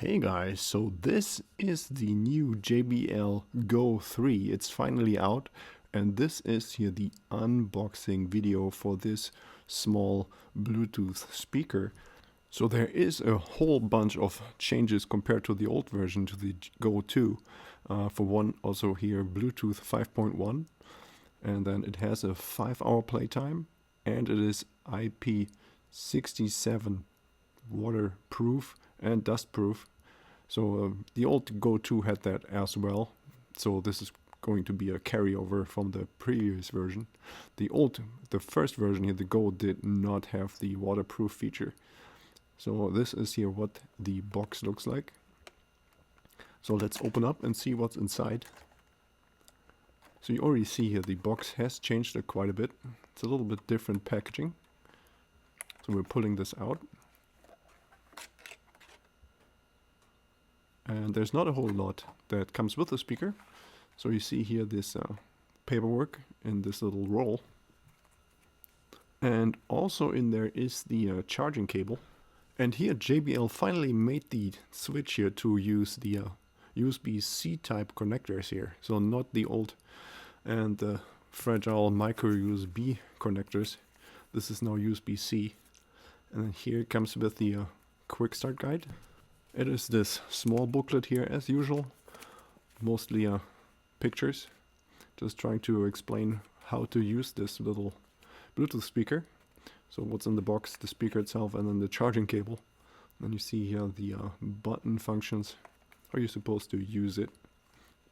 Hey guys, so this is the new JBL Go3. It's finally out, and this is here the unboxing video for this small Bluetooth speaker. So there is a whole bunch of changes compared to the old version, to the Go2. For one, also here Bluetooth 5.1, and then it has a 5-hour playtime, and it is IP67 waterproof and dustproof. So the old Go2 had that as well. So this is going to be a carryover from the previous version. The first version here, the Go, did not have the waterproof feature. So this is here what the box looks like. So let's open up and see what's inside. So you already see here the box has changed quite a bit. It's a little bit different packaging. So we're pulling this out. And there's not a whole lot that comes with the speaker. So you see here this paperwork in this little roll. And also in there is the charging cable. And here JBL finally made the switch here to use the USB-C type connectors here. So not the old and fragile micro USB connectors. This is now USB-C. And then here it comes with the quick start guide. It is this small booklet here as usual, mostly pictures, just trying to explain how to use this little Bluetooth speaker. So what's in the box, the speaker itself, and then the charging cable. Then you see here the button functions, how you're supposed to use it,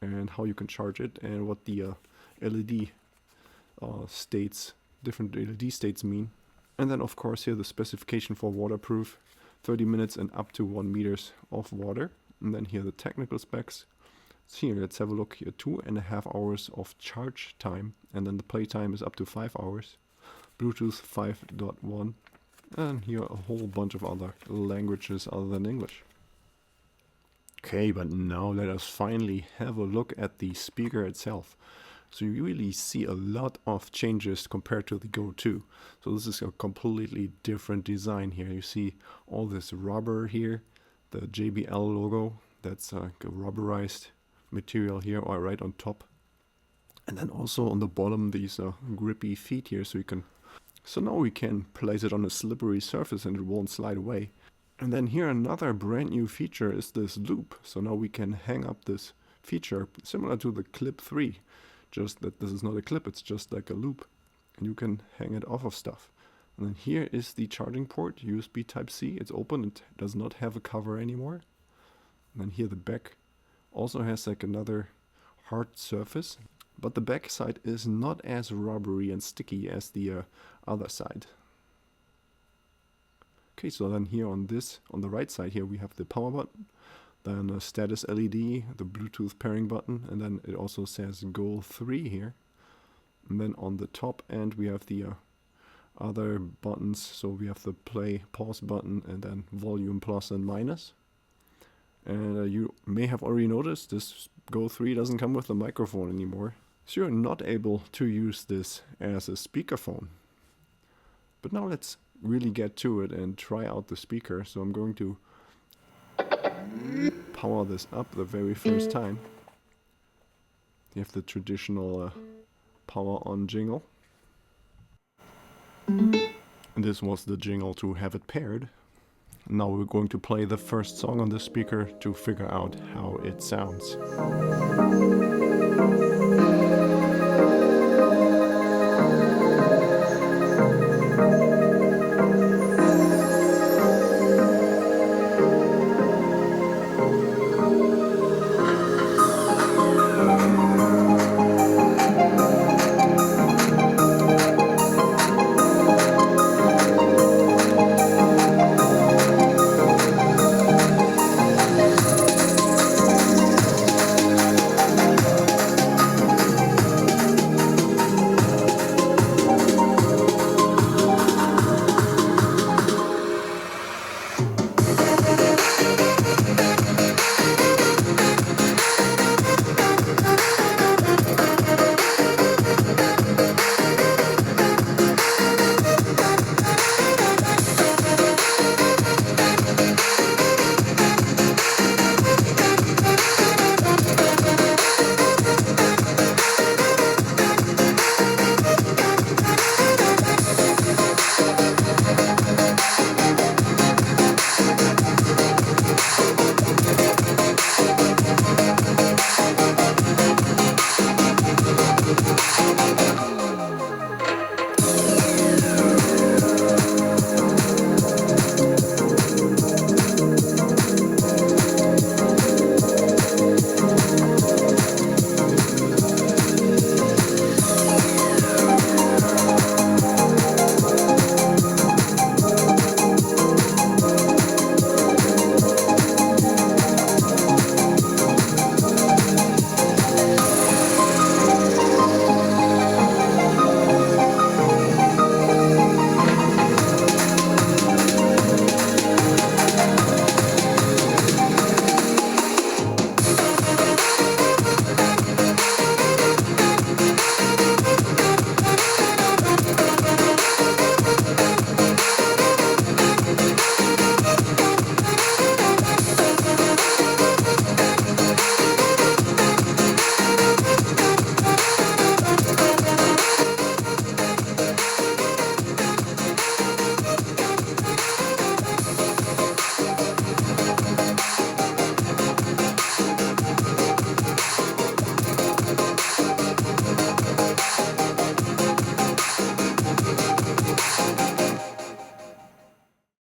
and how you can charge it, and what the LED states, different LED states mean. And then of course here the specification for waterproof. 30 minutes and up to 1 meters of water. And then here the technical specs. So here, let's have a look here. 2.5 hours of charge time, and then the play time is up to 5 hours. Bluetooth 5.1, and here a whole bunch of other languages other than English. Okay, but now let us finally have a look at the speaker itself. So you really see a lot of changes compared to the Go2. So this is a completely different design here. You see all this rubber here, the JBL logo, that's like a rubberized material here, or right on top. And then also on the bottom, these grippy feet here, so now we can place it on a slippery surface and it won't slide away. And then here another brand new feature is this loop. So now we can hang up this feature similar to the Clip 3. Just that this is not a clip, it's just like a loop. And you can hang it off of stuff. And then here is the charging port, USB Type-C. It's open, it does not have a cover anymore. And then here the back also has like another hard surface. But the back side is not as rubbery and sticky as the other side. Okay, so then here on the right side here, we have the power button. Then a status LED, the Bluetooth pairing button, and then it also says Go3 here. And then on the top end we have the other buttons, so we have the play, pause button, and then volume plus and minus. And you may have already noticed this Go3 doesn't come with a microphone anymore. So you're not able to use this as a speakerphone. But now let's really get to it and try out the speaker. So I'm going to power this up the very first time. You have the traditional power on jingle. And this was the jingle to have it paired. Now we're going to play the first song on the speaker to figure out how it sounds.